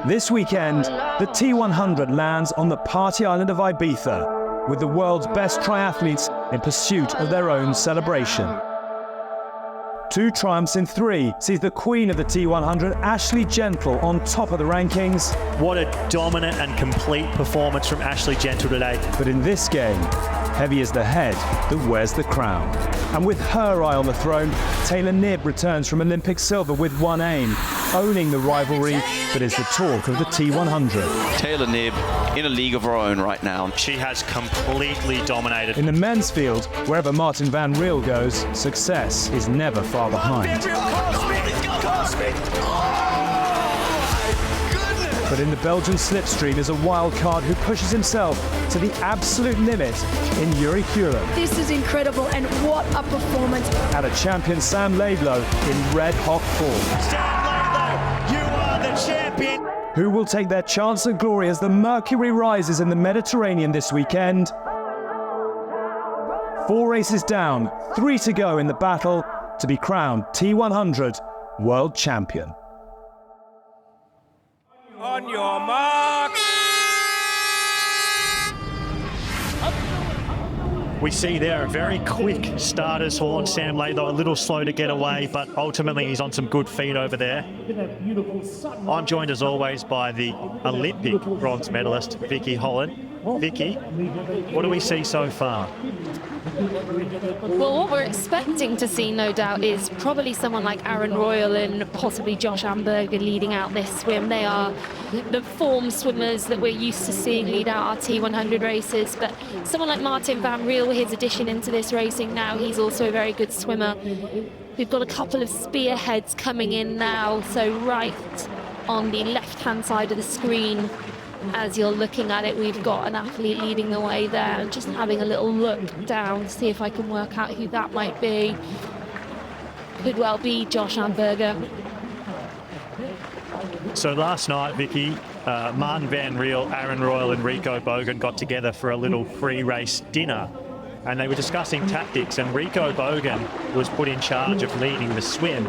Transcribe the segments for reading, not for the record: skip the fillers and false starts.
This weekend, the T100 lands on the party island of Ibiza with the world's best triathletes in pursuit of their own celebration. 2 triumphs in 3 sees the queen of the T100, Ashley Gentle, on top of the rankings. What a dominant and complete performance from Ashley Gentle today. But in this game, heavy is the head that wears the crown. And with her eye on the throne, Taylor Knibb returns from Olympic silver with one aim, owning the rivalry that is the talk of the T100. Taylor Knibb in a league of her own right now. She has completely dominated. In the men's field, wherever Martin Van Riel goes, success is never far behind. But in the Belgian slipstream is a wild card who pushes himself to the absolute limit in Yuri Kurin. This is incredible, and what a performance. And a champion Sam Laidlow in red-hot form. Sam Laidlow, you are the champion. Who will take their chance at glory as the mercury rises in the Mediterranean this weekend? 4 races down, 3 to go in the battle to be crowned T100 World Champion. On your mark. We see there a very quick starter's horn. Sam Laidlow a little slow to get away, but ultimately he's on some good feet over there. I'm joined as always by the Olympic bronze medalist, Vicky Holland. Vicky, what do we see so far? Well, what we're expecting to see, no doubt, is probably someone like Aaron Royal and possibly Josh Amberger leading out this swim. They are the form swimmers that we're used to seeing lead out our T100 races. But someone like Martin Van Riel, his addition into this racing now, he's also a very good swimmer. We've got a couple of spearheads coming in now. So right on the left-hand side of the screen, as you're looking at it, we've got an athlete leading the way there, and just having a little look down to see if I can work out who that might be. Could well be Josh Amberger. So last night, Vicky, Martin Van Riel, Aaron Royal and Rico Bogan got together for a little pre-race dinner, and they were discussing tactics, and Rico Bogan was put in charge of leading the swim.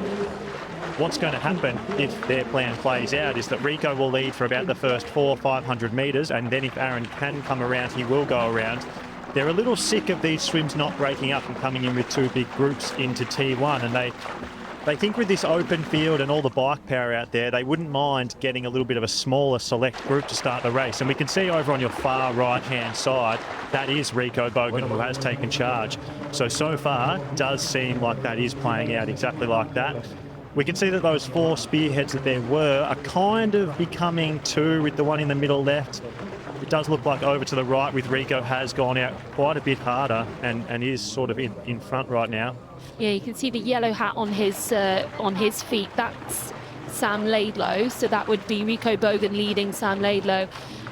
What's going to happen if their plan plays out is that Rico will lead for about the first 400 or 500 metres, and then if Aaron can come around, he will go around. They're a little sick of these swims not breaking up and coming in with 2 big groups into T1, and they think with this open field and all the bike power out there, they wouldn't mind getting a little bit of a smaller select group to start the race. And we can see over on your far right-hand side, that is Rico Bogan who has taken charge. So far, does seem like that is playing out exactly like that. We can see that those 4 spearheads that there were are kind of becoming 2 with the one in the middle left. It does look like over to the right with Rico has gone out quite a bit harder and is sort of in front right now. Yeah, you can see the yellow hat on his feet. That's Sam Laidlow, so that would be Rico Bogan leading Sam Laidlow.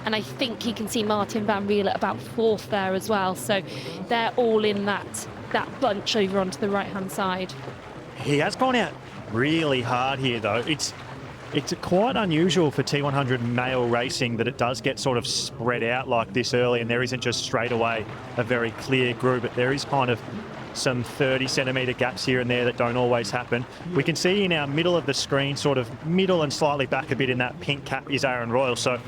And I think you can see Martin Van Riel at about 4th there as well. So they're all in that bunch over onto the right-hand side. He has gone out really hard here, though. It's quite unusual for T100 male racing that it does get sort of spread out like this early, and there isn't just straight away a very clear group, but there is kind of some 30 centimetre gaps here and there that don't always happen. We can see in our middle of the screen, sort of middle and slightly back a bit in that pink cap, is Aaron Royal. So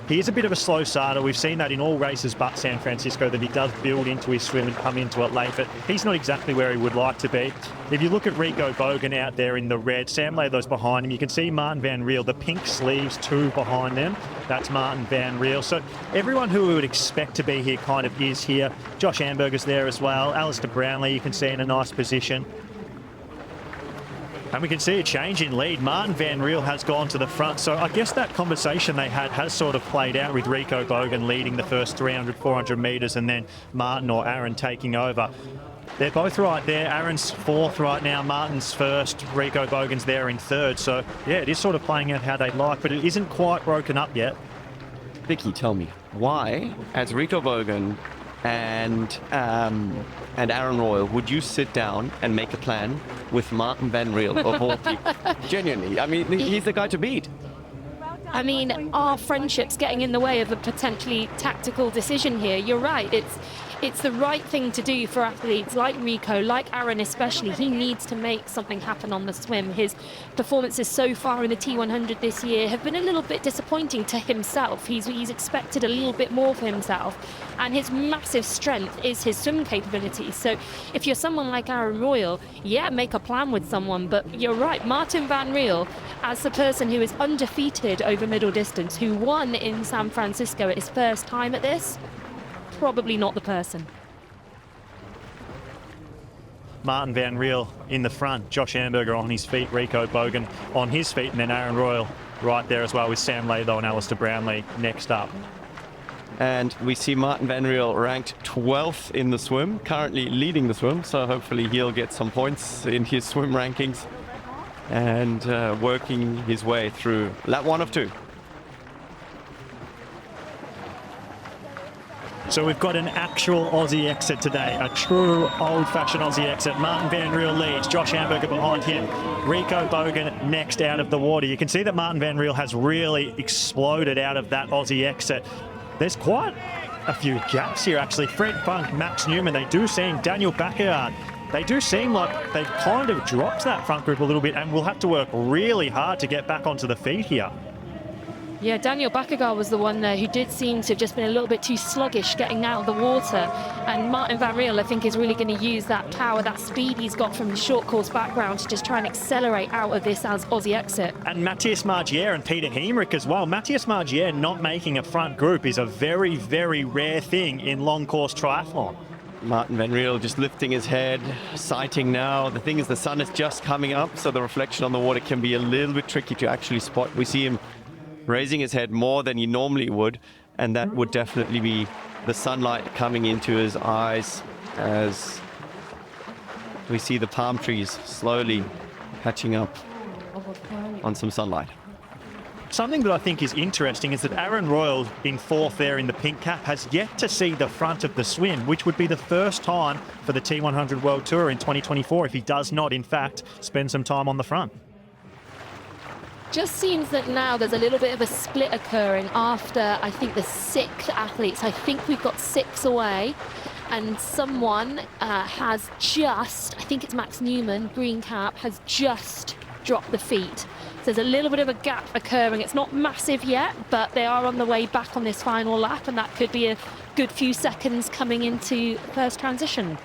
he is a bit of a slow starter. We've seen that in all races but San Francisco, that he does build into his swim and come into it late, but he's not exactly where he would like to be. If you look at Rico Bogan out there in the red, Sam Laidlow's behind him. You can see Martin Van Riel, the pink sleeves, 2 behind them. That's Martin Van Riel. So everyone who we would expect to be here kind of is here. Josh Amberger's there as well. Alistair Brownlee, you can see in a nice position. And we can see a change in lead. Martin Van Riel has gone to the front. So I guess that conversation they had has sort of played out with Rico Bogan leading the first 300, 400 metres and then Martin or Aaron taking over. They're both right there. Aaron's 4th right now, Martin's 1st, Rico Bogan's there in 3rd. So, yeah, it is sort of playing out how they like, but it isn't quite broken up yet. Vicky, tell me, why, as Rico Bogan and Aaron Royal, would you sit down and make a plan with Martin Van Riel of all people? Genuinely, I mean, he's the guy to beat. I mean, our friendship's getting in the way of a potentially tactical decision here. You're right. it's the right thing to do for athletes like Rico, like Aaron especially. He needs to make something happen on the swim. His performances so far in the T100 this year have been a little bit disappointing to himself. He's expected a little bit more for himself, and his massive strength is his swim capability. So if you're someone like Aaron Royal, yeah, make a plan with someone, but you're right, Martin Van Riel, as the person who is undefeated over middle distance, who won in San Francisco at his first time at this, probably not the person. Martin Van Riel in the front, Josh Amberger on his feet, Rico Bogan on his feet, and then Aaron Royal right there as well, with Sam Laidlaw and Alistair Brownlee next up. And we see Martin Van Riel ranked 12th in the swim, currently leading the swim, so hopefully he'll get some points in his swim rankings and working his way through lap 1 of 2. So we've got an actual Aussie exit today, a true old-fashioned Aussie exit. Martin Van Riel leads, Josh Amberger behind him, Rico Bogan next out of the water. You can see that Martin Van Riel has really exploded out of that Aussie exit. There's quite a few gaps here, actually. Fred Funk, Max Newman, they do seem, Daniel Baccarat, they do seem like they've kind of dropped that front group a little bit, and will have to work really hard to get back onto the feet here. Yeah, Daniel Baccarat was the one there who did seem to have just been a little bit too sluggish getting out of the water. And Martin Van Riel, I think, is really going to use that power, that speed he's got from his short course background to just try and accelerate out of this as Aussie exit. And Matthias Margier and Peter Hemrich as well. Matthias Margier not making a front group is a very, very rare thing in long course triathlon. Martin Van Riel just lifting his head, sighting now. The thing is, the sun is just coming up, so the reflection on the water can be a little bit tricky to actually spot. We see him raising his head more than he normally would, and that would definitely be the sunlight coming into his eyes as we see the palm trees slowly catching up on some sunlight. Something that I think is interesting is that Aaron Royal in 4th there in the pink cap has yet to see the front of the swim, which would be the first time for the T100 World Tour in 2024 if he does not, in fact, spend some time on the front. Just seems that now there's a little bit of a split occurring after, I think, the 6 athletes. I think we've got 6 away, and someone has just, I think it's Max Newman, green cap, has just dropped the feet. So there's a little bit of a gap occurring. It's not massive yet, but they are on the way back on this final lap, and that could be a good few seconds coming into first transition.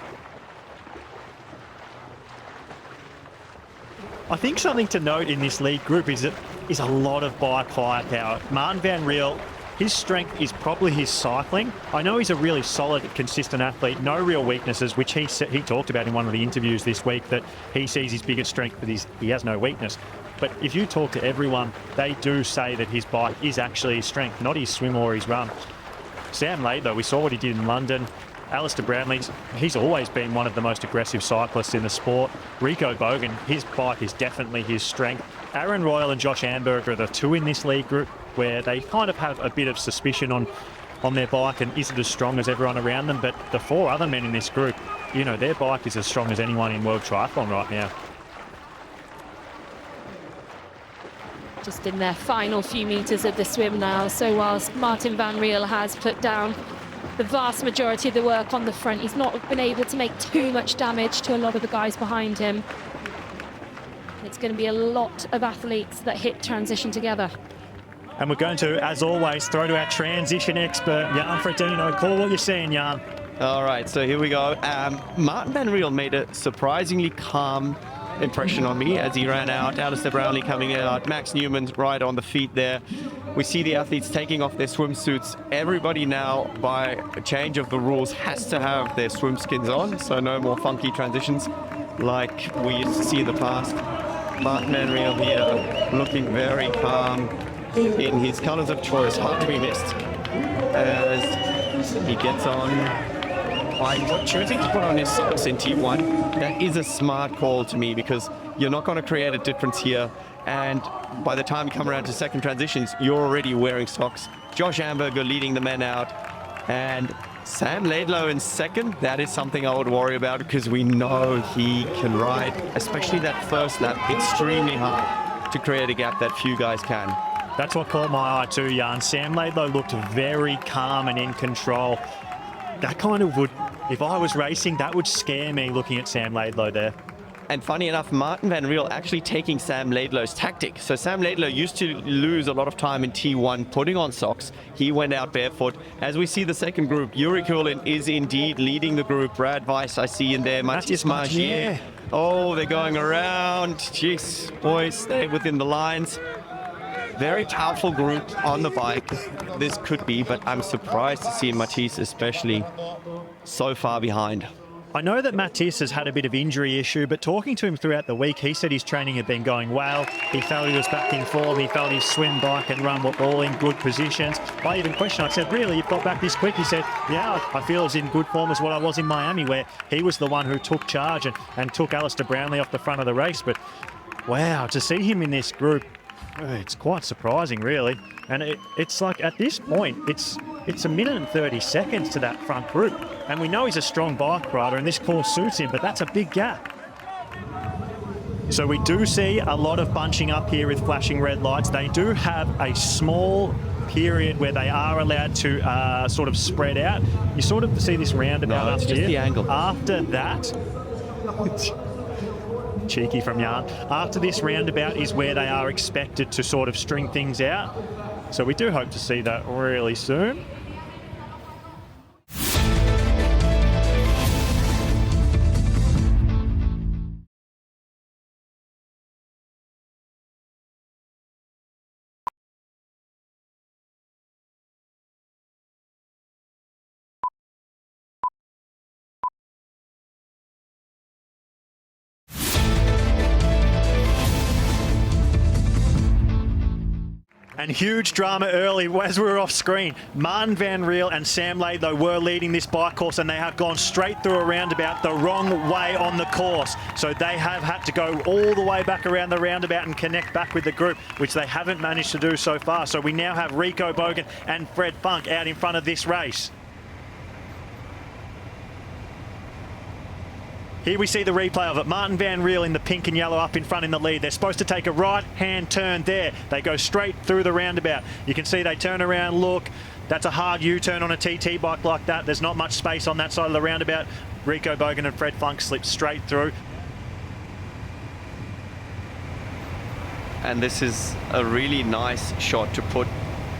I think something to note in this lead group is a lot of bike firepower. Martin Van Riel, his strength is probably his cycling. I know he's a really solid, consistent athlete, no real weaknesses, which he talked about in one of the interviews this week, that he sees his biggest strength, but he has no weakness. But if you talk to everyone, they do say that his bike is actually his strength, not his swim or his run. Sam Laidlaw, we saw what he did in London. Alistair Brownlee, he's always been one of the most aggressive cyclists in the sport. Rico Bogan, his bike is definitely his strength. Aaron Royal and Josh Amberger are the 2 in this league group where they kind of have a bit of suspicion on their bike and is it as strong as everyone around them. But the 4 other men in this group, you know, their bike is as strong as anyone in World Triathlon right now. Just in their final few metres of the swim now. So whilst Martin Van Riel has put down the vast majority of the work on the front, he's not been able to make too much damage to a lot of the guys behind him. It's going to be a lot of athletes that hit transition together. And we're going to, as always, throw to our transition expert, Jan Frodeno. Call what you're seeing, Jan. All right, so here we go. Martin Van Riel made a surprisingly calm impression on me as he ran out. Alistair Brownlee coming out, Max Newman's right on the feet there. We see the athletes taking off their swimsuits. Everybody now, by a change of the rules, has to have their swim skins on, so no more funky transitions like we used to see in the past. Martin Van Riel here looking very calm in his colours of choice, hard to be missed as he gets on. By choosing to put on his socks in T1, that is a smart call to me, because you're not going to create a difference here, and by the time you come around to second transitions, you're already wearing socks. Josh Amberger leading the men out, and Sam Laidlaw in second. That is something I would worry about, because we know he can ride, especially that first lap, extremely hard to create a gap that few guys can. That's what caught my eye too, Jan. Sam Laidlaw looked very calm and in control. That kind of would If I was racing, that would scare me looking at Sam Laidlow there. And funny enough, Martin Van Riel actually taking Sam Laidlow's tactic. So Sam Laidlow used to lose a lot of time in T1 putting on socks. He went out barefoot. As we see the second group, Yuri Kulin is indeed leading the group. Brad Weiss, I see in there. Matthias Margier. Yeah. Oh, they're going around. Jeez, boys, stay within the lines. Very powerful group on the bike. This could be, but I'm surprised to see Matisse especially so far behind. I know that Matisse has had a bit of injury issue, but talking to him throughout the week, he said his training had been going well. He felt he was back in form. He felt his swim, bike and run were all in good positions. I even questioned, I said, really, you've got back this quick? He said, yeah, I feel as in good form as what I was in Miami, where he was the one who took charge and took Alistair Brownlee off the front of the race. But wow, to see him in this group, it's quite surprising, really. And it's like at this point, it's a minute and 30 seconds to that front group. And we know he's a strong bike rider and this course suits him, but that's a big gap. So we do see a lot of bunching up here with flashing red lights. They do have a small period where they are allowed to sort of spread out. You sort of see this roundabout No, up it's here. just the angle. After that, cheeky from Jan. After this roundabout is where they are expected to sort of string things out. So we do hope to see that really soon. And huge drama early as we were off screen. Martin Van Riel and Sam Laidlow were leading this bike course and they have gone straight through a roundabout the wrong way on the course. So they have had to go all the way back around the roundabout and connect back with the group, which they haven't managed to do so far. So we now have Rico Bogan and Fred Funk out in front of this race. Here we see the replay of it. Martin Van Riel in the pink and yellow up in front in the lead. They're supposed to take a right-hand turn there. They go straight through the roundabout. You can see they turn around, look. That's a hard U-turn on a TT bike like that. There's not much space on that side of the roundabout. Rico Bogan and Fred Funk slip straight through. And this is a really nice shot to put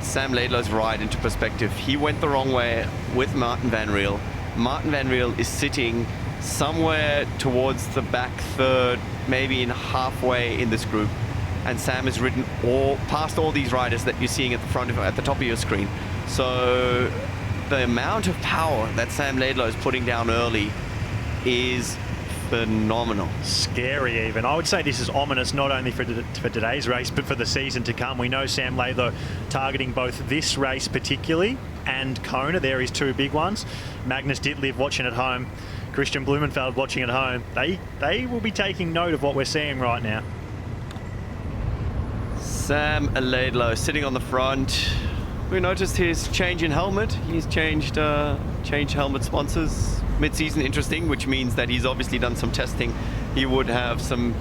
Sam Laidlow's ride into perspective. He went the wrong way with Martin Van Riel. Martin Van Riel is sitting somewhere towards the back third, maybe in halfway in this group, and Sam has ridden past all these riders that you're seeing at the front of at the top of your screen. So the amount of power that Sam Laidlow is putting down early is phenomenal. Scary even. I would say this is ominous not only for today's race but for the season to come. We know Sam Laidlow targeting both this race particularly and Kona. There is two big ones. Magnus Ditlev watching at home, Christian Blumenfeld watching at home. They will be taking note of what we're seeing right now. Sam Laidlow sitting on the front. We noticed his change in helmet. He's changed helmet sponsors mid-season. Interesting, which means that he's obviously done some testing. He would have some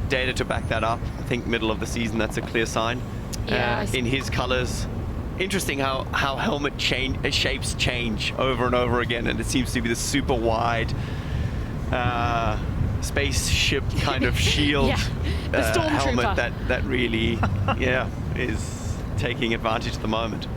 data to back that up. I think middle of the season, that's a clear sign. Yeah, in his colors. Interesting how helmet shapes change over and over again, and it seems to be the super wide spaceship kind of shield Yeah, the helmet Stormtrooper. that really is taking advantage at the moment.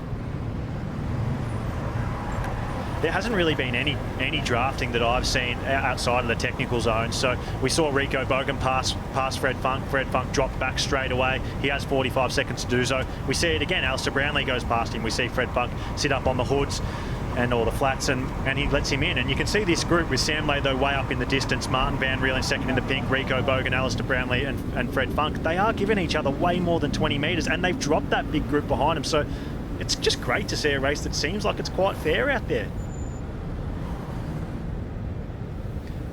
There hasn't really been any drafting that I've seen outside of the technical zone. So we saw Rico Bogan pass Fred Funk. Fred Funk dropped back straight away. He has 45 seconds to do so. We see it again. Alistair Brownlee goes past him. We see Fred Funk sit up on the hoods and all the flats, and he lets him in. And you can see this group with Sam Laidlow way up in the distance, Martin Van Riel in second in the pink, Rico Bogan, Alistair Brownlee and Fred Funk. They are giving each other way more than 20 metres, and they've dropped that big group behind them. So it's just great to see a race that seems like it's quite fair out there.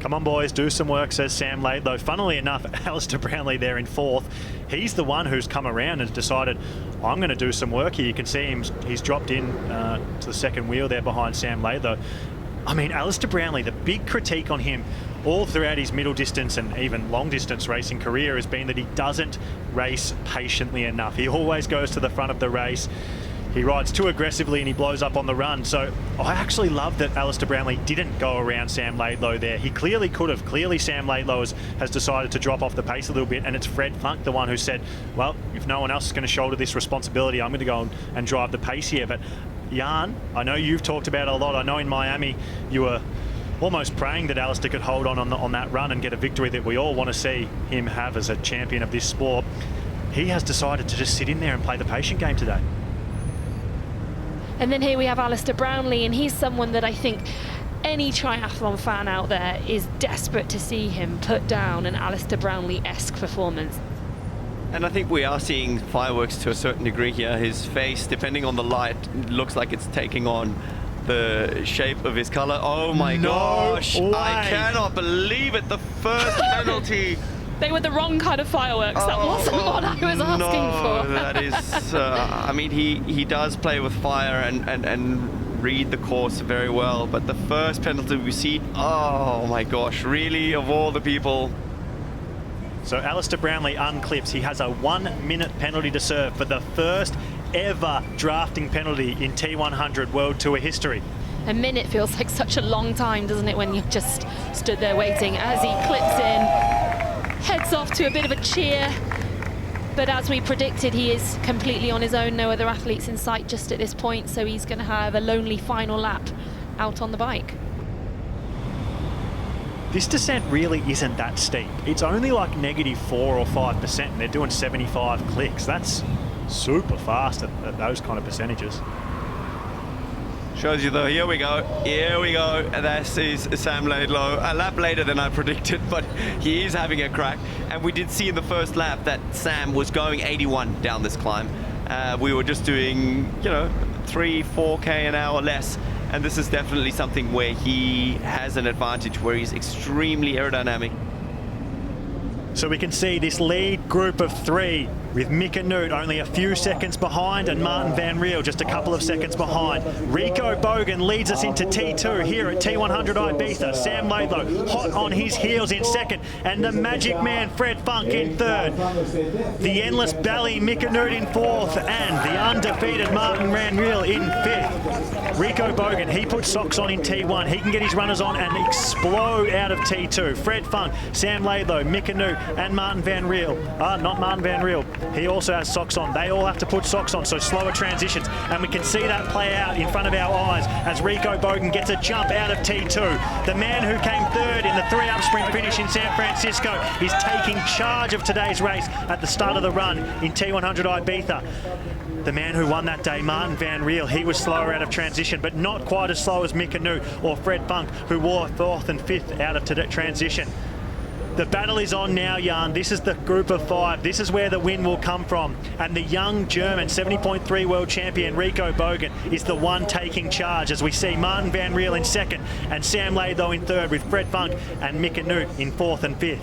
Come on, boys, do some work, says Sam Laidlow. Funnily enough, Alistair Brownlee there in fourth. He's the one who's come around and decided, I'm going to do some work here. You can see him, he's dropped in to the second wheel there behind Sam Laidlow. I mean, Alistair Brownlee, the big critique on him all throughout his middle distance and even long distance racing career has been that he doesn't race patiently enough. He always goes to the front of the race. he rides too aggressively and he blows up on the run. So I actually love that Alistair Brownlee didn't go around Sam Laidlow there. He clearly could have. Clearly Sam Laidlow has decided to drop off the pace a little bit, and it's Fred Funk, the one who said, well, if no one else is going to shoulder this responsibility, I'm going to go and drive the pace here. But Jan, I know you've talked about it a lot. I know in Miami you were almost praying that Alistair could hold on that run and get a victory that we all want to see him have as a champion of this sport. He has decided to just sit in there and play the patient game today. And then here we have Alistair Brownlee, and he's someone that I think any triathlon fan out there is desperate to see him put down an Alistair Brownlee-esque performance. And I think we are seeing fireworks to a certain degree here. His face, depending on the light, looks like it's taking on the shape of his color. Oh my gosh, way. I cannot believe it. The first penalty. They were the wrong kind of fireworks. That wasn't what I was asking for. That is, I mean, he does play with fire and read the course very well, but the first penalty we see, oh my gosh, really, of all the people. So Alistair Brownlee unclips. He has a 1 minute penalty to serve for the first ever drafting penalty in T100 World Tour history. A minute feels like such a long time, doesn't it, when you've just stood there waiting. As he clips in, heads off to a bit of a cheer. But as we predicted, he is completely on his own. No other athletes in sight just at this point, so he's going to have a lonely final lap out on the bike. This descent really isn't that steep. It's only like -4 or 5%, and they're doing 75 clicks. That's super fast at those kind of percentages. Shows you though, here we go, and this is Sam Laidlow, a lap later than I predicted, but he is having a crack. And we did see in the first lap that Sam was going 81 down this climb. We were just doing, 3-4K an hour less, and this is definitely something where he has an advantage, where he's extremely aerodynamic. So we can see this lead group of 3 with Mika Noot only a few seconds behind and Martin Van Riel just a couple of seconds behind. Rico Bogan leads us into T2 here at T100 Ibiza. Sam Laidlow hot on his heels in second, and the magic man Fred Funk in third. The endless Bally Mika Noot in fourth, and the undefeated Martin Van Riel in fifth. Rico Bogan, he puts socks on in T1. He can get his runners on and explode out of T2. Fred Funk, Sam Laidlow, Mika Noot and Martin Van Riel. Not Martin Van Riel. He also has socks on. They all have to put socks on, so slower transitions. And we can see that play out in front of our eyes as Rico Bogan gets a jump out of T2. The man who came third in the 3-up sprint finish in San Francisco is taking charge of today's race at the start of the run in T100 Ibiza. The man who won that day, Martin Van Riel, he was slower out of transition, but not quite as slow as Mika Noot or Fred Funk, who wore 4th and 5th out of transition. The battle is on now, Jan. This is the group of 5. This is where the win will come from. And the young German 70.3 world champion Rico Bogan is the one taking charge, as we see Martin Van Riel in second and Sam Laidlow in third, with Fred Funk and Mika Noot in 4th and 5th.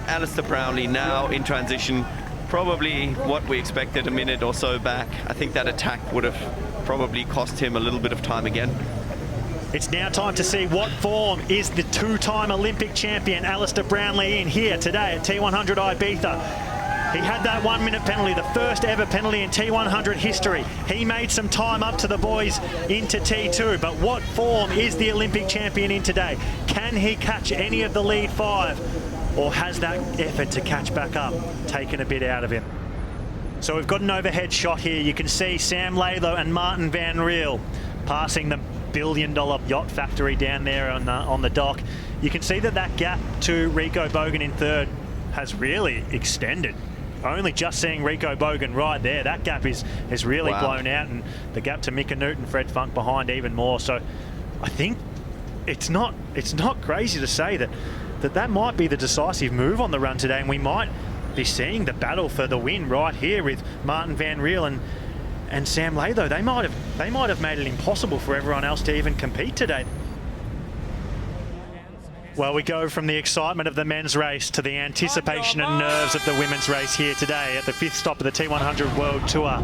Alistair Brownlee now in transition, probably what we expected a minute or so back. I think that attack would have probably cost him a little bit of time again. It's now time to see what form is the 2-time Olympic champion Alistair Brownlee in here today at T100 Ibiza. He had that 1 minute penalty, the first ever penalty in T100 history. He made some time up to the boys into T2, but what form is the Olympic champion in today? Can he catch any of the lead 5, or has that effort to catch back up taken a bit out of him? So we've got an overhead shot here. You can see Sam Laidlow and Martin Van Riel passing the billion-dollar yacht factory down there on the dock. You can see that gap to Rico Bogan in third has really extended. Only just seeing Rico Bogan right there, that gap is really blown out, and the gap to Mika Noot and Fred Funk behind even more. So I think it's not crazy to say that might be the decisive move on the run today, and we might be seeing the battle for the win right here with Martin Van Riel and Sam Laidlow. They might have made it impossible for everyone else to even compete today. Well, we go from the excitement of the men's race to the anticipation and nerves of the women's race here today at the 5th stop of the T100 World Tour.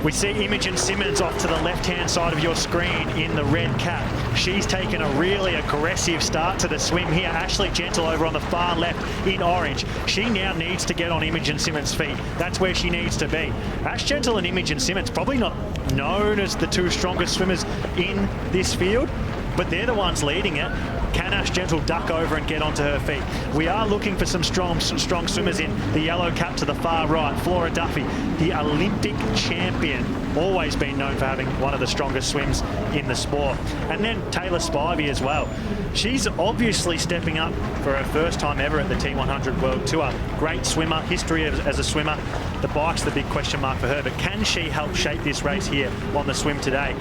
We see Imogen Simmons off to the left-hand side of your screen in the red cap. She's taken a really aggressive start to the swim here. Ashley Gentle over on the far left in orange. She now needs to get on Imogen Simmons' feet. That's where she needs to be. Ash Gentle and Imogen Simmons, probably not known as the two strongest swimmers in this field, but they're the ones leading it. Can Ash Gentle duck over and get onto her feet? We are looking for some strong swimmers in the yellow cap to the far right. Flora Duffy, the Olympic champion, always been known for having one of the strongest swims in the sport. And then Taylor Spivey as well. She's obviously stepping up for her first time ever at the T100 World Tour. Great swimmer, history as a swimmer. The bike's the big question mark for her, but can she help shape this race here on the swim today?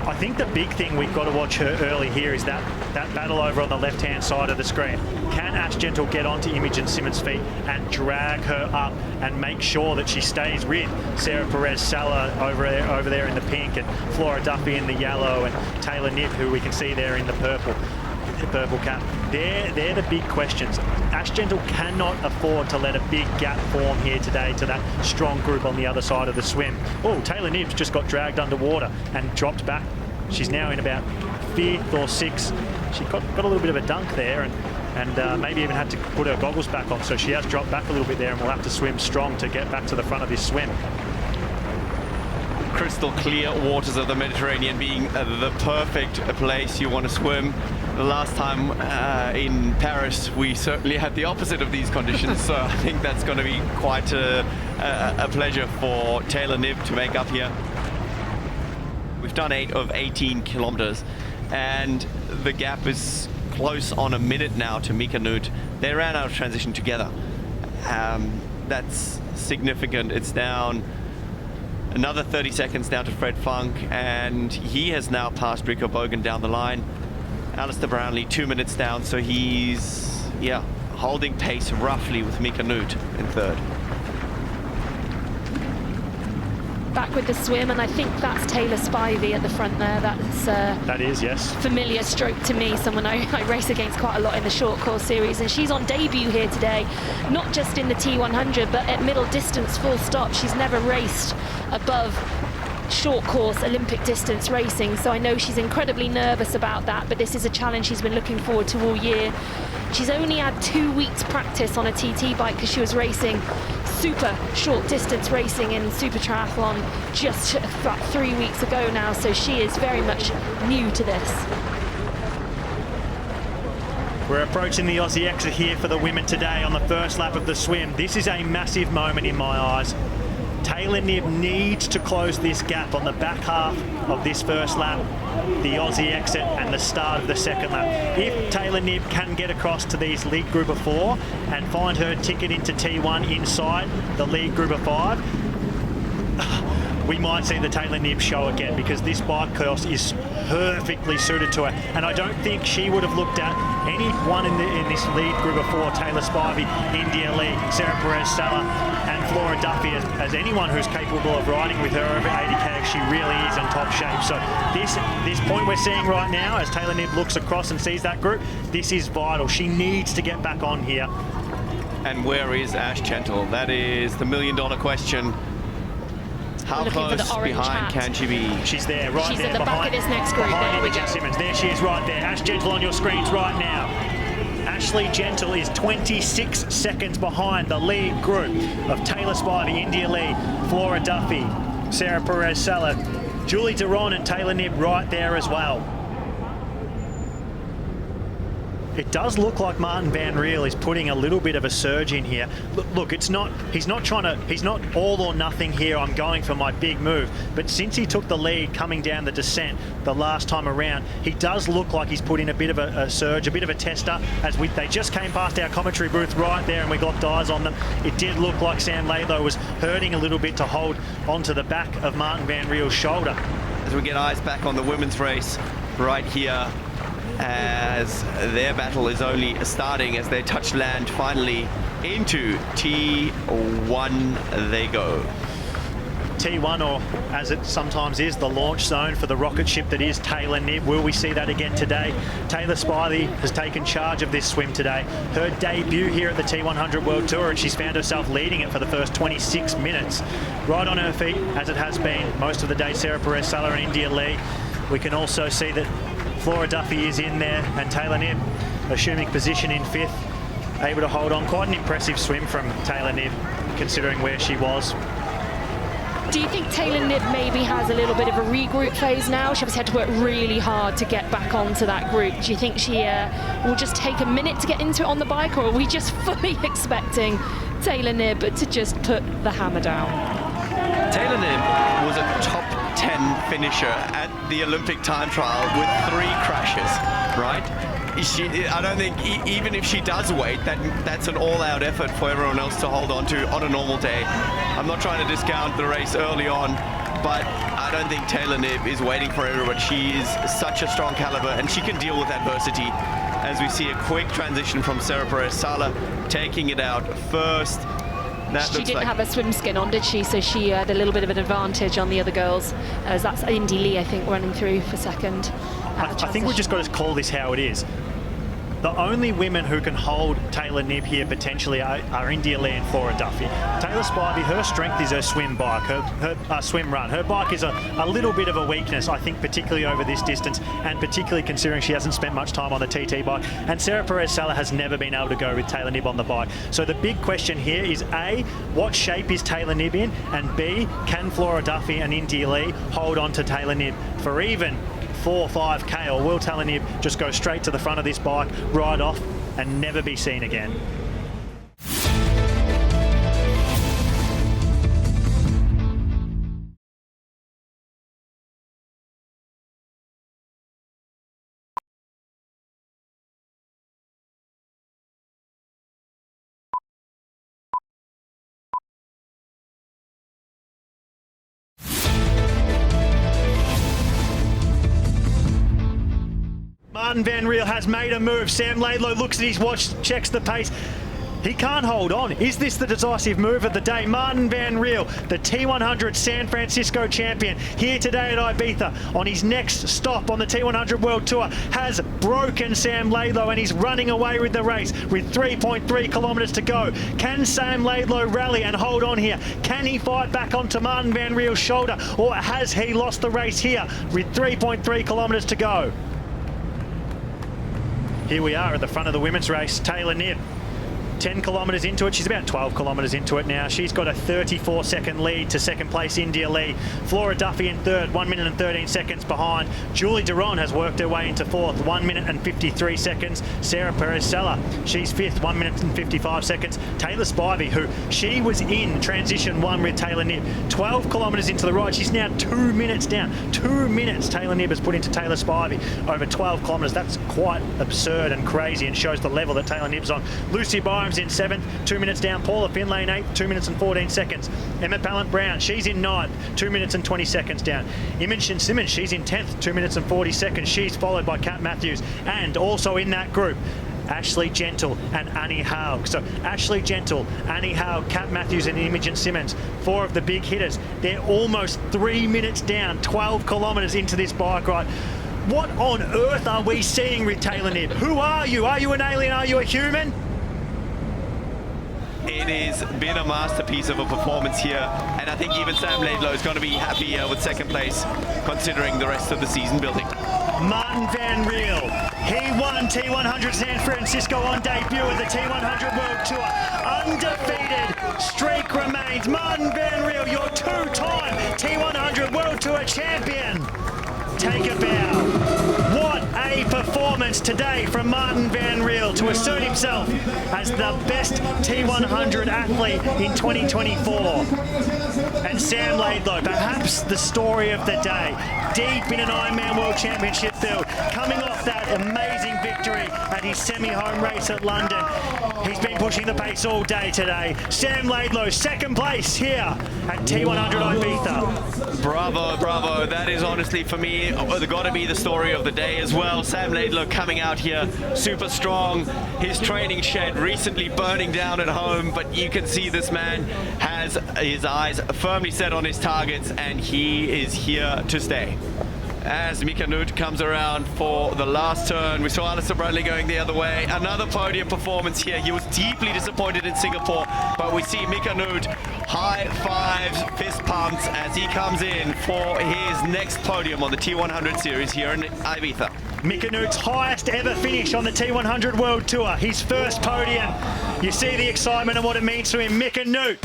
I think the big thing we've got to watch her early here is that battle over on the left-hand side of the screen. Can Ash Gentle get onto Imogen Simmons' feet and drag her up and make sure that she stays with Sarah Perez-Sala over there in the pink, and Flora Duffy in the yellow, and Taylor Knibb, who we can see there in the purple cap. They're the big questions. Ash Gentle cannot afford to let a big gap form here today to that strong group on the other side of the swim. Oh, Taylor Knibb's just got dragged underwater and dropped back. She's now in about 5th or 6th. She got a little bit of a dunk there, and maybe even had to put her goggles back on, so she has dropped back a little bit there, and will have to swim strong to get back to the front of this swim. Crystal clear waters of the Mediterranean being the perfect place you want to swim. The last time in Paris, we certainly had the opposite of these conditions, so I think that's going to be quite a pleasure for Taylor Knibb to make up here. We've done 8 of 18 kilometers, and the gap is close on a minute now to Mika Nuut. They ran out of transition together. That's significant. It's down another 30 seconds down to Fred Funk, and he has now passed Rico Bogan down the line. Alistair Brownlee 2 minutes down, so he's holding pace roughly with Mika Nuut in 3rd. Back with the swim, and I think that's Taylor Spivey at the front there. That is, yes. Familiar stroke to me, someone I race against quite a lot in the short course series, and she's on debut here today, not just in the T100 but at middle distance full stop. She's never raced above short course Olympic distance racing, so I know she's incredibly nervous about that, but this is a challenge she's been looking forward to all year. She's only had 2 weeks practice on a TT bike because she was racing super short distance racing in Super Triathlon just about 3 weeks ago now, so she is very much new to this. We're approaching the Aussie exit here for the women today on the first lap of the swim. This is a massive moment in my eyes. Taylor Knibb needs to close this gap on the back half of this first lap, the Aussie exit and the start of the second lap. If Taylor Knibb can get across to these lead group of 4 and find her ticket into T1 inside the lead group of 5, we might see the Taylor Knibb show again, because this bike course is perfectly suited to her, and I don't think she would have looked at anyone in this lead group of 4, Taylor Spivey, India Lee, Sarah Perez-Sala and Flora Duffy, as anyone who's capable of riding with her over 80k. She really is in top shape. So this point we're seeing right now, as Taylor Knibb looks across and sees that group, this is vital. She needs to get back on here. And where is Ash Gentle? That is the million-dollar question. How close behind can she be? She's there, right She's there. at the back of this next group. There we go. Simmons. There she is, right there. Ash Gentle on your screens right now. Ashley Gentle is 26 seconds behind the lead group of Taylor Spivey, India Lee, Flora Duffy, Sarah Perez-Sala, Julie Duron and Taylor Knibb right there as well. It does look like Martin Van Riel is putting a little bit of a surge in here. Look, he's not all or nothing here. I'm going for my big move. But since he took the lead coming down the descent the last time around, he does look like he's put in a bit of a surge, a bit of a tester. They just came past our commentary booth right there and we got eyes on them. It did look like Sam Laidlow was hurting a little bit to hold onto the back of Martin Van Riel's shoulder. As we get eyes back on the women's race right here, as their battle is only starting as they touch land finally into T1 they go. T1, or as it sometimes is, the launch zone for the rocket ship that is Taylor Knibb. Will we see that again today? Taylor Spivey has taken charge of this swim today. Her debut here at the T100 World Tour, and she's found herself leading it for the first 26 minutes. Right on her feet, as it has been most of the day, Sarah Perez-Sala and India Lee. We can also see that Flora Duffy is in there, and Taylor Knibb assuming position in 5th, able to hold on. Quite an impressive swim from Taylor Knibb, considering where she was. Do you think Taylor Knibb maybe has a little bit of a regroup phase now? She obviously had to work really hard to get back onto that group. Do you think she will just take a minute to get into it on the bike, or are we just fully expecting Taylor Knibb to just put the hammer down? Taylor Knibb was a top 10 finisher at the Olympic time trial with 3 crashes, right? I don't think, even if she does wait, that's an all-out effort for everyone else to hold on to on a normal day. I'm not trying to discount the race early on, but I don't think Taylor Knibb is waiting for everyone. She is such a strong caliber, and she can deal with adversity. As we see a quick transition from Sarah Perez-Sala, taking it out first. She didn't have a swim skin on, did she? So she had a little bit of an advantage on the other girls, as that's Indy Lee, I think, running through for second. I think we've just got to call this how it is. The only women who can hold Taylor Knibb here potentially are India Lee and Flora Duffy. Taylor Spivey, her strength is her swim bike, her swim run. Her bike is a little bit of a weakness, I think, particularly over this distance, and particularly considering she hasn't spent much time on the TT bike. And Sarah Perez-Sala has never been able to go with Taylor Knibb on the bike. So the big question here is A, what shape is Taylor Knibb in? And B, can Flora Duffy and India Lee hold on to Taylor Knibb for even 4 or 5k, or will Taylor Knibb just go straight to the front of this bike, ride off, and never be seen again? Martin Van Riel has made a move. Sam Laidlow looks at his watch, checks the pace. He can't hold on. Is this the decisive move of the day? Martin Van Riel, the T100 San Francisco champion, here today at Ibiza on his next stop on the T100 World Tour, has broken Sam Laidlow, and he's running away with the race with 3.3 kilometres to go. Can Sam Laidlow rally and hold on here? Can he fight back onto Martin Van Riel's shoulder, or has he lost the race here with 3.3 kilometres to go? Here we are at the front of the women's race. Taylor Knibb, 10 kilometres into it. She's about 12 kilometres into it now. She's got a 34-second lead to second place India Lee. Flora Duffy in third, 1 minute and 13 seconds behind. Julie Duron has worked her way into fourth, 1 minute and 53 seconds. Sarah Perez-Sala, she's fifth, 1 minute and 55 seconds. Taylor Spivey, who she was in transition 1 with Taylor Knibb, 12 kilometres into the ride. She's now 2 minutes down. 2 minutes Taylor Knibb has put into Taylor Spivey over 12 kilometres. That's quite absurd and crazy, and shows the level that Taylor Knibb's on. Lucy Byram's in 7th, 2 minutes down. Paula Finlay in 8th, 2 minutes and 14 seconds. Emma Pallant-Brown, she's in 9th, 2 minutes and 20 seconds down. Imogen Simmons, she's in 10th, 2 minutes and 40 seconds. She's followed by Kat Matthews, and also in that group, Ashley Gentle and Annie Haug. So Ashley Gentle, Annie Haug, Kat Matthews and Imogen Simmons, 4 of the big hitters. They're almost 3 minutes down, 12 kilometres into this bike ride. What on earth are we seeing with Taylor Knibb? Who are you? Are you an alien? Are you a human? It has been a masterpiece of a performance here, and I think even Sam Laidlow is going to be happy with second place, considering the rest of the season building. Martin Van Riel, he won T100 San Francisco on debut at the T100 World Tour. Undefeated streak remains. Martin Van Riel, your 2-time T100 World Tour champion. Take a bow. What a performance today from Martin Van Riel to assert himself as the best T100 athlete in 2024. And Sam Laidlow, perhaps the story of the day, deep in an Ironman World Championship field, coming off that amazing victory at his semi-home race at London. He's been pushing the pace all day today. Sam Laidlow, second place here at T100 Ibiza. Bravo, bravo. That is honestly, for me, got to be the story of the day as well. Sam Laidlow coming out here super strong. His training shed recently burning down at home, but you can see this man has his eyes firmly set on his targets, and he is here to stay. As Mika Nut comes around for the last turn, we saw Alistair Bradley going the other way. Another podium performance here. He was deeply disappointed in Singapore, but we see Mika Nut high fives, fist pumps as he comes in for his next podium on the T100 series here in Ibiza. Mika Nut's highest ever finish on the T100 World Tour. His first podium. You see the excitement and what it means to him. Mika Nut.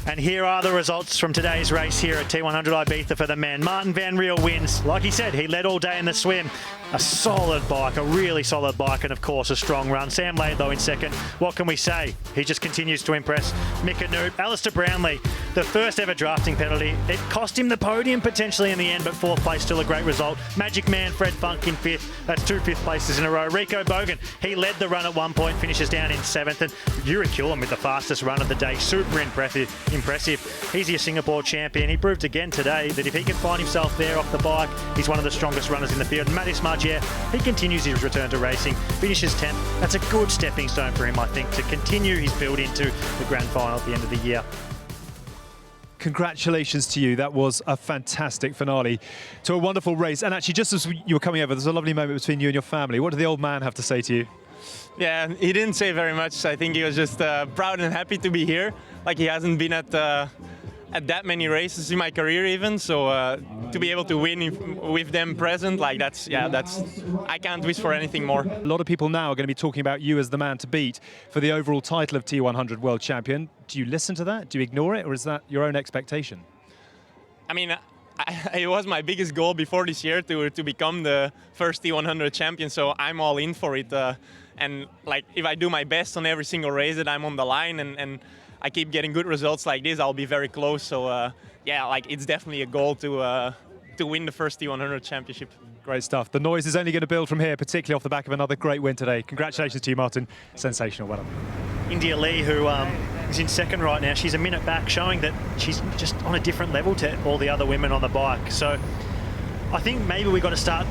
And here are the results from today's race here at T100 Ibiza for the men. Martin Van Riel wins. Like he said, he led all day in the swim. A solid bike, a really solid bike, and of course a strong run. Sam Laidlow in second. What can we say? He just continues to impress. Mika Nut, Alistair Brownlee, the first ever drafting penalty. It cost him the podium potentially in the end, but fourth place, still a great result. Magic Man, Fred Funk in fifth. That's 2 fifth places in a row. Rico Bogan, he led the run at one point, finishes down in seventh. And Yuri Kulin with the fastest run of the day. Super impressive. He's your Singapore champion. He proved again today that if he can find himself there off the bike, he's one of the strongest runners in the field. Mattis Margier, he continues his return to racing, finishes 10th. That's a good stepping stone for him, I think, to continue his build into the grand final at the end of the year. Congratulations to you. That was a fantastic finale to a wonderful race. And actually, just as you were coming over, there's a lovely moment between you and your family. What did the old man have to say to you? Yeah, he didn't say very much. I think he was just proud and happy to be here. Like, he hasn't been at that many races in my career even. So to be able to win with them present, like that's I can't wish for anything more. A lot of people now are going to be talking about you as the man to beat for the overall title of T100 World Champion. Do you listen to that? Do you ignore it? Or is that your own expectation? I mean, it was my biggest goal before this year to become the first T100 champion. So I'm all in for it. And like, if I do my best on every single race that I'm on the line and I keep getting good results like this, I'll be very close. So yeah, like, it's definitely a goal to win the first T100 championship. Great stuff. The noise is only going to build from here, particularly off the back of another great win today. Congratulations to you, Martin. Sensational. Well done. India Lee, who is in second right now, she's a minute back, showing that she's just on a different level to all the other women on the bike. So I think maybe we've got to start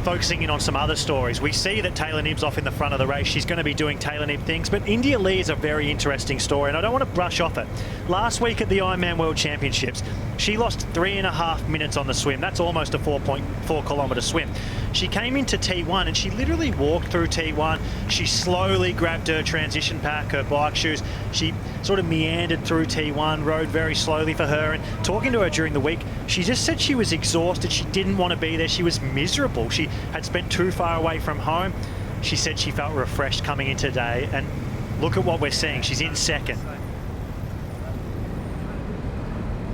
focusing in on some other stories. We see that Taylor Knibb's off in the front of the race. She's going to be doing Taylor Knibb things, but India Lee is a very interesting story, and I don't want to brush off it. Last week at the Ironman World Championships, she lost 3.5 minutes on the swim. That's almost a 4.4 kilometre swim. She came into T1 and she literally walked through T1. She slowly grabbed her transition pack, her bike shoes. She sort of meandered through T1, rode very slowly for her, and talking to her during the week, she just said she was exhausted. She didn't want to be there. She was miserable. She had spent too far away from home. She said she felt refreshed coming in today, and look at what we're seeing. She's in second.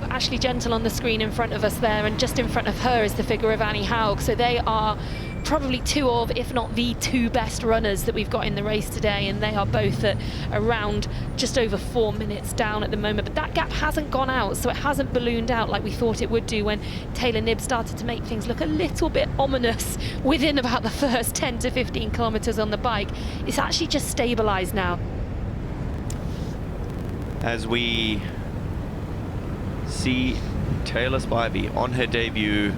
Ashley Gentle on the screen in front of us there, and just in front of her is the figure of Annie Haug. So they are probably two of, if not the two best runners that we've got in the race today, and they are both at around just over 4 minutes down at the moment. But that gap hasn't gone out, so it hasn't ballooned out like we thought it would do when Taylor Knibb started to make things look a little bit ominous within about the first 10 to 15 kilometres on the bike. It's actually just stabilised now. As we see Taylor Spivey on her debut,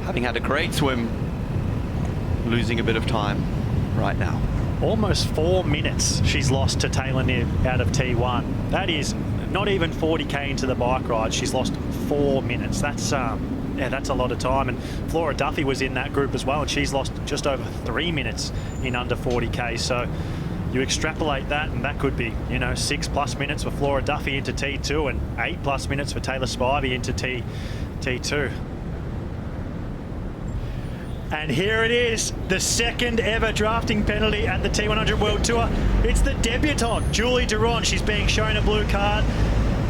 having had a great swim, losing a bit of time right now. Almost 4 minutes she's lost to Taylor Knibb out of T1. That is not even 40k into the bike ride. She's lost 4 minutes. That's that's a lot of time. And Flora Duffy was in that group as well, and she's lost just over 3 minutes in under 40k. So you extrapolate that, and that could be, 6+ minutes for Flora Duffy into T2 and 8+ minutes for Taylor Spivey into T2. And here it is, the second ever drafting penalty at the T100 World Tour. It's the debutante, Julie Durand. She's being shown a blue card.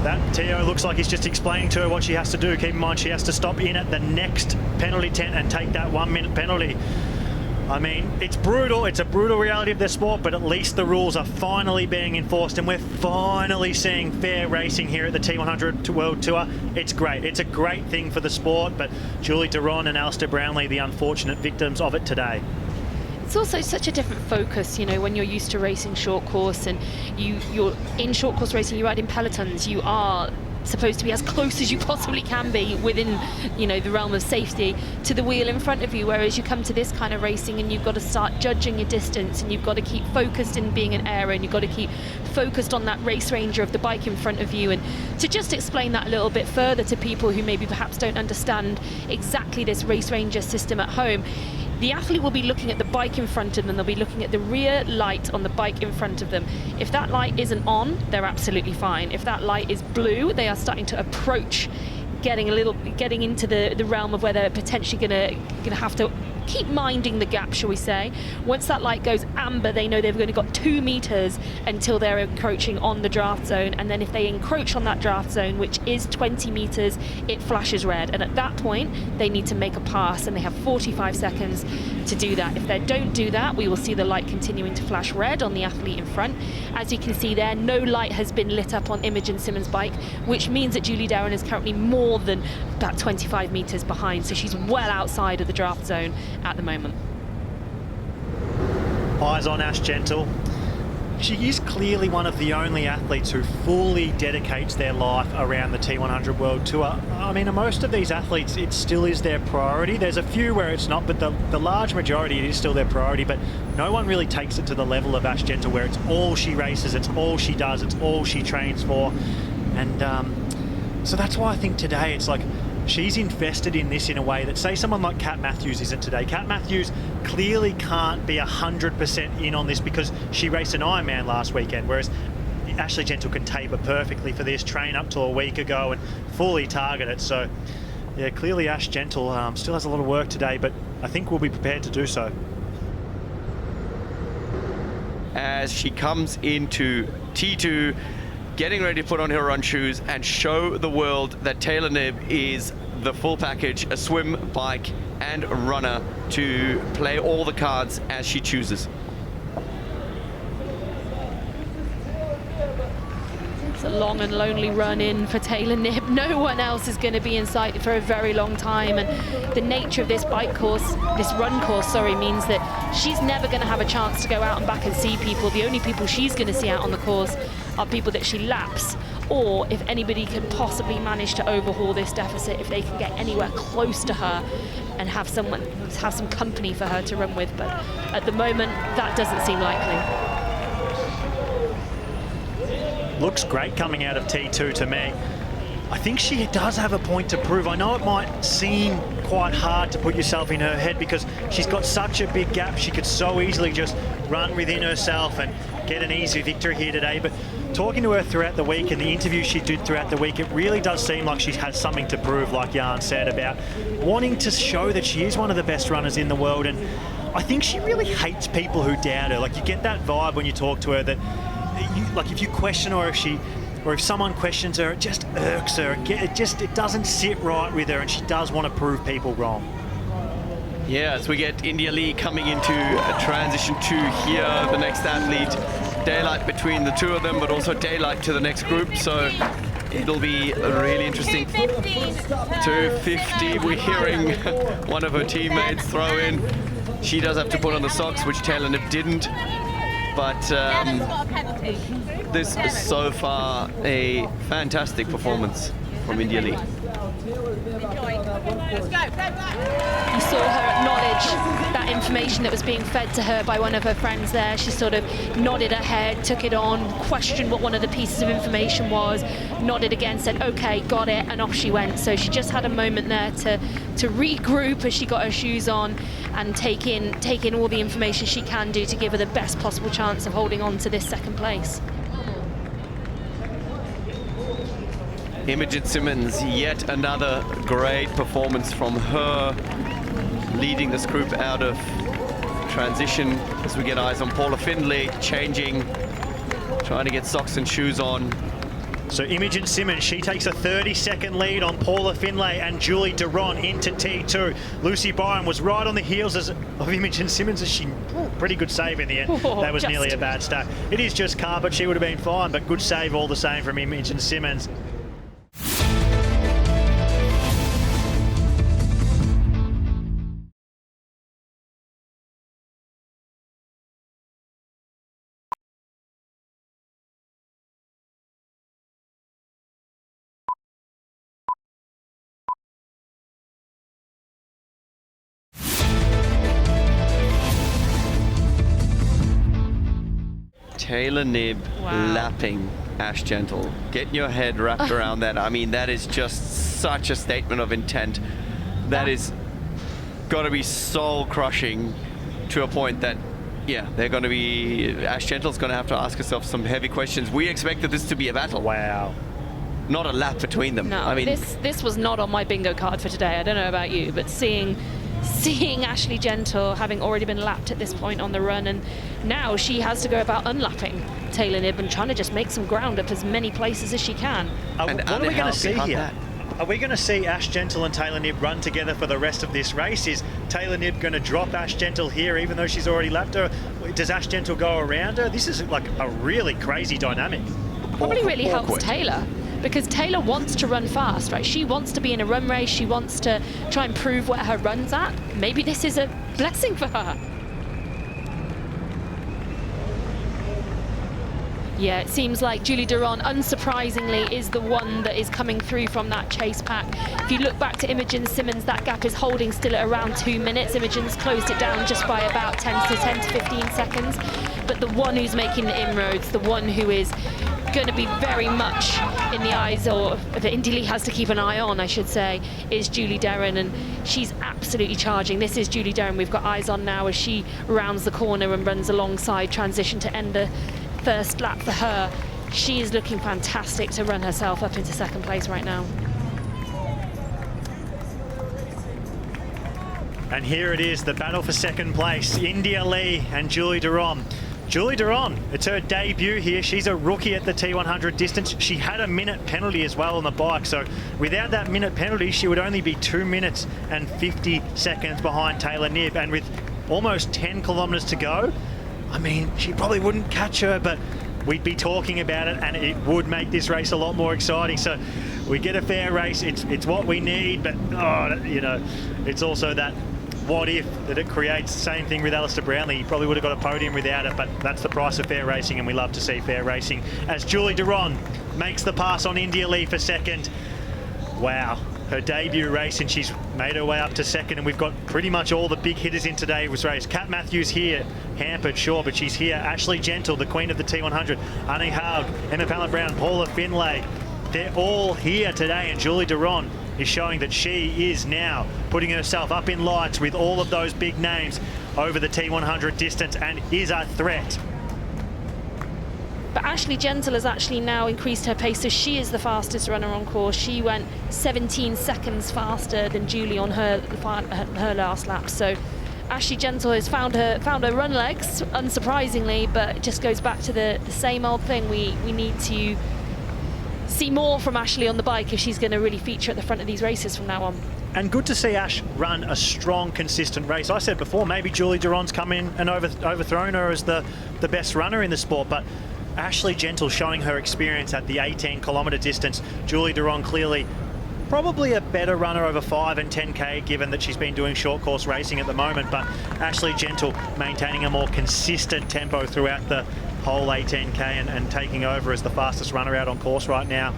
That TO looks like he's just explaining to her what she has to do. Keep in mind, she has to stop in at the next penalty tent and take that 1 minute penalty. I mean, it's brutal. It's a brutal reality of the sport, but at least the rules are finally being enforced, and we're finally seeing fair racing here at the T100 World Tour. It's great. It's a great thing for the sport, but Julie Durand and Alistair Brownlee, the unfortunate victims of it today. It's also such a different focus, when you're used to racing short course and you're in short course racing, you ride in pelotons, you are supposed to be as close as you possibly can be within the realm of safety to the wheel in front of you, whereas you come to this kind of racing and you've got to start judging your distance, and you've got to keep focused in being an aero, and you've got to keep focused on that race ranger of the bike in front of you. And to just explain that a little bit further to people who maybe perhaps don't understand exactly this race ranger system at home, the athlete will be looking at the bike in front of them, they'll be looking at the rear light on the bike in front of them. If that light isn't on, they're absolutely fine. If that light is blue, they are starting to approach getting into the realm of where they're potentially gonna have to keep minding the gap, shall we say. Once that light goes amber, they know they've only got 2 meters until they're encroaching on the draft zone, and then if they encroach on that draft zone, which is 20 meters, it flashes red, and at that point they need to make a pass, and they have 45 seconds to do that. If they don't do that, we will see the light continuing to flash red on the athlete in front. As you can see there, no light has been lit up on Imogen Simmons' bike, which means that Julie Dowan is currently more than about 25 meters behind, so she's well outside of the draft zone at the moment. Eyes on Ash Gentle. She is clearly one of the only athletes who fully dedicates their life around the T100 World Tour. I mean, most of these athletes, it still is their priority. There's a few where it's not, but the large majority, it is still their priority. But no one really takes it to the level of Ash Gentle, where it's all she races, it's all she does, it's all she trains for. And so that's why I think today it's like she's invested in this in a way that, say, someone like Kat Matthews isn't today. Kat Matthews clearly can't be 100% in on this because she raced an Ironman last weekend, whereas Ashley Gentle can taper perfectly for this, train up to a week ago and fully target it. So, yeah, clearly Ash Gentle still has a lot of work today, but I think we'll be prepared to do so. As she comes into T2, getting ready to put on her run shoes and show the world that Taylor Knibb is the full package, a swim, bike and runner, to play all the cards as she chooses. It's a long and lonely run in for Taylor Knibb. No one else is going to be in sight for a very long time, and the nature of this bike course, this run course, means that she's never going to have a chance to go out and back and see people. The only people she's going to see out on the course are people that she laps, or if anybody can possibly manage to overhaul this deficit, if they can get anywhere close to her and have some company for her to run with. But at the moment, that doesn't seem likely. Looks great coming out of T2 to me. I think she does have a point to prove. I know it might seem quite hard to put yourself in her head because she's got such a big gap. She could so easily just run within herself and get an easy victory here today. But talking to her throughout the week and the interviews she did throughout the week, it really does seem like she has something to prove, like Jan said, about wanting to show that she is one of the best runners in the world. And I think she really hates people who doubt her. Like, you get that vibe when you talk to her that like if you question her, if someone questions her, it just irks her. It doesn't sit right with her, and she does want to prove people wrong. Yeah, as we get India Lee coming into a transition 2 here, the next athlete. Daylight between the two of them, but also daylight to the next group. So it'll be really interesting. 250, we're hearing one of her teammates throw in. She does have to put on the socks, which Taylor Knibb didn't. But this is so far a fantastic performance from India Lee. You saw her acknowledge that information that was being fed to her by one of her friends there. She sort of nodded her head, took it on, questioned what one of the pieces of information was, nodded again, said, okay, got it, and off she went. So she just had a moment there to regroup as she got her shoes on and take in all the information she can do to give her the best possible chance of holding on to this second place. Imogen Simmons, yet another great performance from her, leading this group out of transition as we get eyes on Paula Findlay, changing, trying to get socks and shoes on. So Imogen Simmons, she takes a 30-second lead on Paula Findlay and Julie Duron into T2. Lucy Byron was right on the heels of Imogen Simmons as she, pretty good save in the end. That was nearly a bad start. It is just carpet, she would have been fine, but good save all the same from Imogen Simmons. Taylor Knibb lapping Ash Gentle. Get your head wrapped around that. I mean, that is just such a statement of intent. That is got to be soul-crushing to a point that, yeah, they're going to be... Ash Gentle's going to have to ask herself some heavy questions. We expected this to be a battle. Wow. Not a lap between them. No, I mean, this was not on my bingo card for today. I don't know about you, but seeing Ashley Gentle having already been lapped at this point on the run, and now she has to go about unlapping Taylor Knibb and trying to just make some ground up as many places as she can. What are we going to see here? that? Are we going to see Ash Gentle and Taylor Knibb run together for the rest of this race? Is Taylor Knibb going to drop Ash Gentle here even though she's already lapped her? Does Ash Gentle go around her? This is like a really crazy dynamic. Probably really helps Taylor, because Taylor wants to run fast, right? She wants to be in a run race. She wants to try and prove where her run's at. Maybe this is a blessing for her. Yeah, it seems like Julie Duron, unsurprisingly, is the one that is coming through from that chase pack. If you look back to Imogen Simmons, that gap is holding still at around 2 minutes. Imogen's closed it down just by about 10 to 15 seconds. But the one who's making the inroads, the one who is going to be very much in the eyes, or that Indy Lee has to keep an eye on, I should say, is Julie Derrin, and she's absolutely charging. This is Julie Derrin we've got eyes on now as she rounds the corner and runs alongside, transition to end the first lap for her. She is looking fantastic to run herself up into second place right now. And here it is, the battle for second place. India Lee and Julie Duron. Julie Duron, it's her debut here. She's a rookie at the T100 distance. She had a minute penalty as well on the bike. So without that minute penalty, she would only be 2 minutes and 50 seconds behind Taylor Knibb. And with almost 10 kilometers to go, I mean, she probably wouldn't catch her, but we'd be talking about it and it would make this race a lot more exciting. So we get a fair race. It's what we need, but, you know, it's also that what if that it creates. Same thing with Alistair Brownlee. He probably would have got a podium without it, but that's the price of fair racing, and we love to see fair racing. As Julie Duron makes the pass on India Lee for second. Wow, her debut race, and she's made her way up to second, and we've got pretty much all the big hitters in today's race. Kat Matthews here, hampered, sure, but she's here. Ashley Gentle, the queen of the T100. Annie Haug, Emma Pallant-Brown, Paula Finlay. They're all here today, and Julie Duron is showing that she is now putting herself up in lights with all of those big names over the T100 distance and is a threat. But Ashley Gentle has actually now increased her pace, so she is the fastest runner on course. She went 17 seconds faster than Julie on her last lap. So Ashley Gentle has found her run legs, unsurprisingly, but it just goes back to the same old thing. We need to see more from Ashley on the bike if she's going to really feature at the front of these races from now on. And good to see Ash run a strong, consistent race. I said before, maybe Julie Duron's come in and overthrown her as the best runner in the sport, but Ashley Gentle showing her experience at the 18-kilometre distance. Julie Duron clearly probably a better runner over 5 and 10K, given that she's been doing short course racing at the moment, but Ashley Gentle maintaining a more consistent tempo throughout the whole 18K and taking over as the fastest runner out on course right now.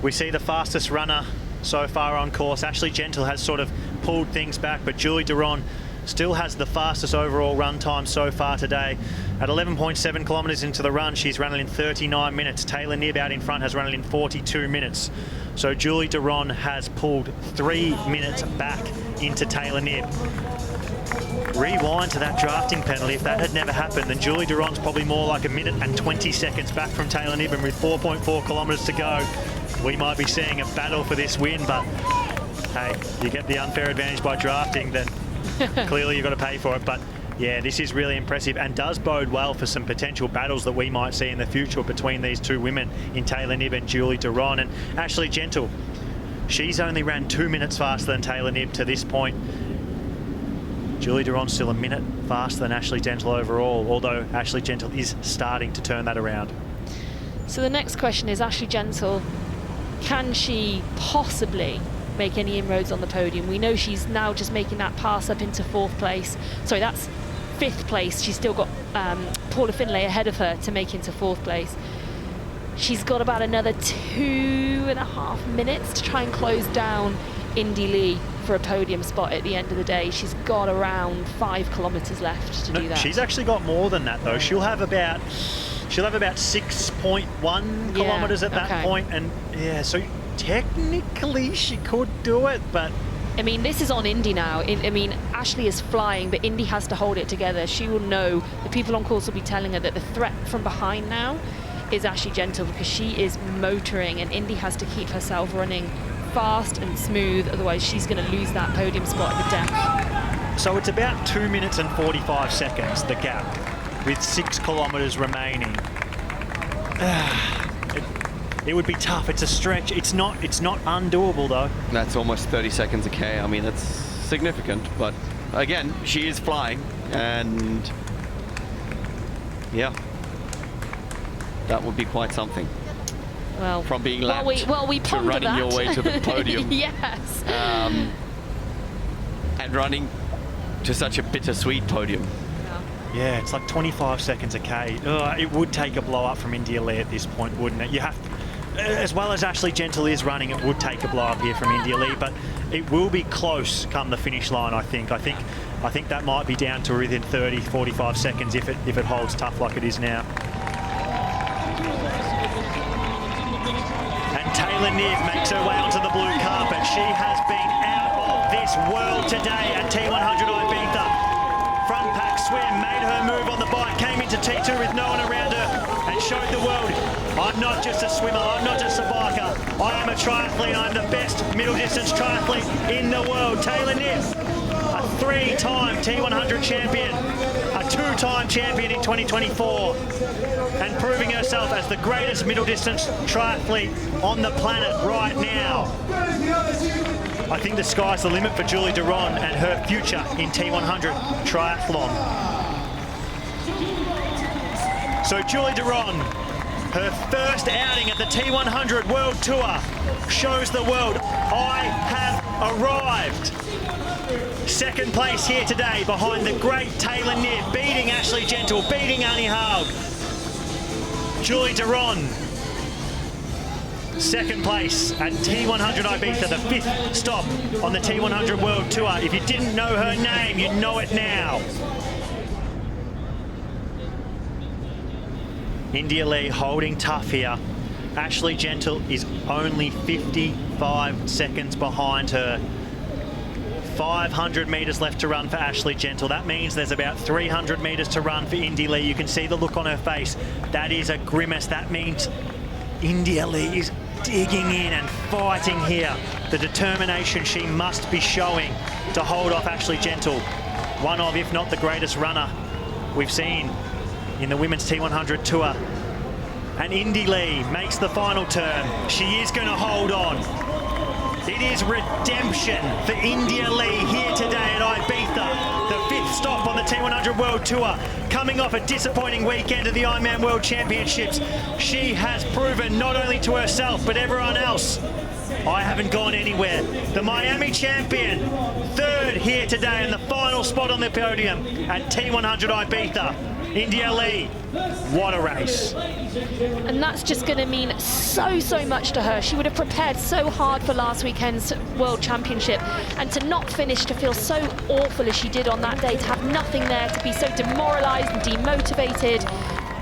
We see the fastest runner so far on course. Ashley Gentle has sort of pulled things back, but Julie Duron still has the fastest overall run time so far today. At 11.7 kilometres into the run, she's running in 39 minutes. Taylor Knibb out in front has run in 42 minutes. So Julie Duron has pulled 3 minutes back into Taylor Knibb. Rewind to that drafting penalty. If that had never happened, then Julie Duron's probably more like 1 minute and 20 seconds back from Taylor Knibb, and with 4.4 kilometres to go, we might be seeing a battle for this win. But hey, you get the unfair advantage by drafting, then clearly you've got to pay for it. But yeah, this is really impressive and does bode well for some potential battles that we might see in the future between these two women in Taylor Knibb and Julie Duron. And Ashley Gentle, she's only ran 2 minutes faster than Taylor Knibb to this point. Julie Duron's still 1 minute faster than Ashley Gentle overall, although Ashley Gentle is starting to turn that around. So the next question is, Ashley Gentle, can she possibly make any inroads on the podium? We know she's now just making that pass up into 4th place. Sorry, that's 5th place. She's still got Paula Finlay ahead of her to make into 4th place. She's got about another 2.5 minutes to try and close down Indy Lee for a podium spot at the end of the day. She's got around 5 kilometres left to do that. She's actually got more than that though. She'll have about 6.1 kilometres at that point, and yeah, so technically she could do it, but I mean, this is on Indy now. I mean, Ashley is flying, but Indy has to hold it together. She will know, the people on course will be telling her that the threat from behind now is Ashley Gentle, because she is motoring, and Indy has to keep herself running fast and smooth, otherwise she's going to lose that podium spot at the death. So it's about 2 minutes and 45 seconds, the gap, with 6 kilometres remaining. It would be tough. It's a stretch. It's not undoable though. That's almost 30 seconds a K. I mean, that's significant, but again, she is flying, and yeah, that would be quite something. Well, from being lapped we to running that. your way to the podium. Yes. And running to such a bittersweet podium. Yeah, it's like 25 seconds a K. It would take a blow up from India Lee at this point, wouldn't it? You have to, as well as Ashley Gentle is running, it would take a blow up here from India Lee, but it will be close come the finish line, I think. I think that might be down to within 30, 45 seconds if it holds tough like it is now. And Taylor Niv makes her way onto the blue carpet. She has been out of this world today at T100 Ibiza. Front pack swim, made her move on the bike, came into T2 with no one around her, and showed the world, I'm not just a swimmer, I'm not just a biker, I am a triathlete, I'm the best middle distance triathlete in the world. Taylor Niv, a 3-time T100 champion, a 2-time champion in 2024, and proving herself as the greatest middle distance triathlete on the planet right now. I think the sky's the limit for Julie Duron and her future in T100 triathlon. So Julie Duron, her first outing at the T100 World Tour, shows the world, I have arrived. Second place here today behind the great Taylor Niv, beating Ashley Gentle, beating Annie Haug. Julie Duron, second place at T100 Ibiza, the 5th stop on the T100 World Tour. If you didn't know her name, you know it now. India Lee holding tough here. Ashley Gentle is only 55 seconds behind her. 500 metres left to run for Ashley Gentle. That means there's about 300 metres to run for India Lee. You can see the look on her face. That is a grimace. That means India Lee is digging in and fighting here. The determination she must be showing to hold off Ashley Gentle. One of, if not the greatest runner we've seen in the Women's T100 Tour. And Indy Lee makes the final turn. She is going to hold on. It is redemption for India Lee here today at Ibiza, the 5th stop on the T100 World Tour. Coming off a disappointing weekend of the Ironman World Championships, she has proven not only to herself but everyone else, I haven't gone anywhere. The Miami champion, 3rd here today in the final spot on the podium at T100 Ibiza. India Lee, what a race. And that's just going to mean so much to her. She would have prepared so hard for last weekend's World Championship, and to not finish, to feel so awful as she did on that day, to have nothing there, to be so demoralised and demotivated,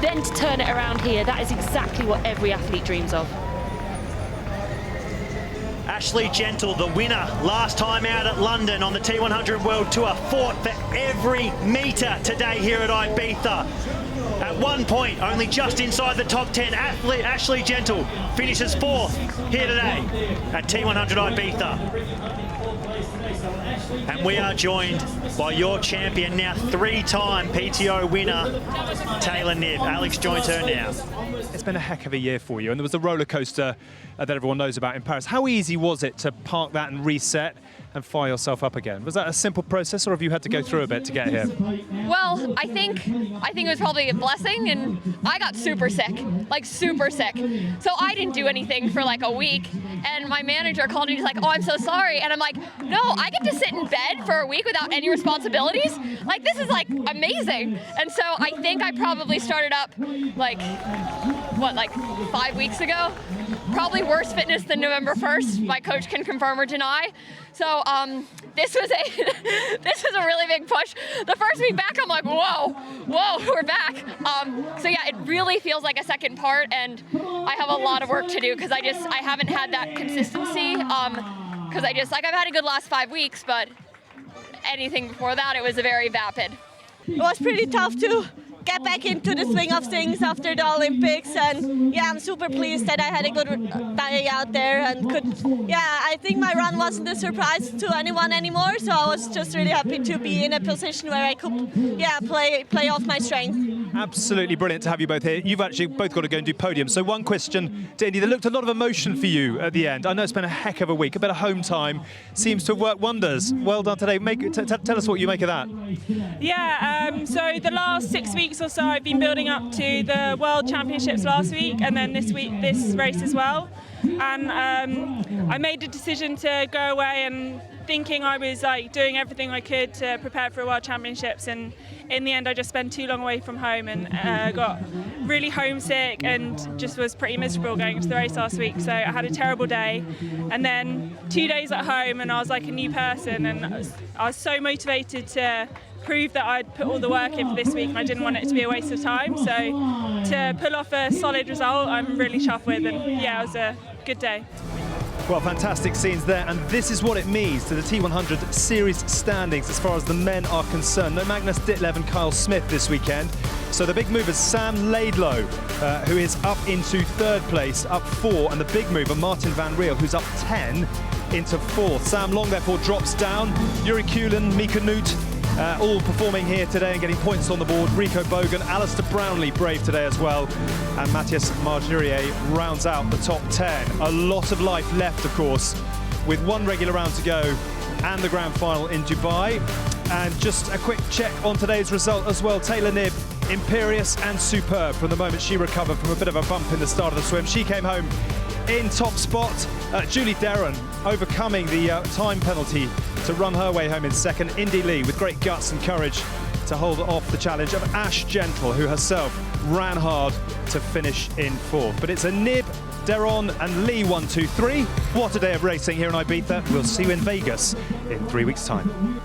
then to turn it around here, that is exactly what every athlete dreams of. Ashley Gentle, the winner last time out at London on the T100 World Tour, fought for every metre today here at Ibiza. At one point, only just inside the top 10, Ashley Gentle finishes 4th here today at T100 Ibiza. And we are joined by your champion now, 3-time PTO winner, Taylor Niv. Alex joins her now. It's been a heck of a year for you, and there was a roller coaster that everyone knows about in Paris. How easy was it to park that and reset and fire yourself up again? Was that a simple process, or have you had to go through a bit to get here? Well, I think it was probably a blessing, and I got super sick, like super sick. So I didn't do anything for like a week, and my manager called me, he's like, oh, I'm so sorry. And I'm like, no, I get to sit in bed for a week without any responsibilities. Like, this is like amazing. And so I think I probably started up like 5 weeks ago. Probably worse fitness than November 1st. My coach can confirm or deny. So this was a really big push. The first week back, I'm like, whoa, we're back. So yeah, it really feels like a second part, and I have a lot of work to do because I haven't had that consistency. Because I've had a good last 5 weeks, but anything before that, it was very vapid. It was pretty tough to get back into the swing of things after the Olympics, and yeah, I'm super pleased that I had a good day out there and I think my run wasn't a surprise to anyone anymore, so I was just really happy to be in a position where I could play off my strength. Absolutely brilliant to have you both here. You've actually both got to go and do podiums. So one question, Danny, there looked a lot of emotion for you at the end. I know it's been a heck of a week, a bit of home time seems to have worked wonders. Well done today. Tell us what you make of that. Yeah, so the last 6 weeks or so I've been building up to the World Championships last week, and then this week, this race as well. And I made a decision to go away and thinking I was like doing everything I could to prepare for a World Championships, and in the end I just spent too long away from home and got really homesick and just was pretty miserable going into the race last week. So I had a terrible day, and then 2 days at home and I was like a new person, and I was so motivated to prove that I'd put all the work in for this week, and I didn't want it to be a waste of time. So to pull off a solid result, I'm really chuffed with, and yeah, it was a good day. Well, fantastic scenes there, and this is what it means to the T100 series standings as far as the men are concerned. No Magnus Ditlev and Kyle Smith this weekend. So the big mover, Sam Laidlow, who is up into third place, up 4, and the big mover, Martin van Riel, who's up 10 into 4th. Sam Long, therefore, drops down. Yuri Kulin, Mika Noot, all performing here today and getting points on the board. Rico Bogan, Alistair Brownlee brave today as well, and Matthias Margerier rounds out the top 10. A lot of life left, of course, with one regular round to go and the grand final in Dubai. And just a quick check on today's result as well. Taylor Knibb, imperious and superb from the moment she recovered from a bit of a bump in the start of the swim. She came home in top spot. Julie Derron overcoming the time penalty to run her way home in second. Indy Lee with great guts and courage to hold off the challenge of Ash Gentle, who herself ran hard to finish in 4th. But it's a Knibb, Derron and Lee 1, 2, 3. What a day of racing here in Ibiza. We'll see you in Vegas in 3 weeks' time.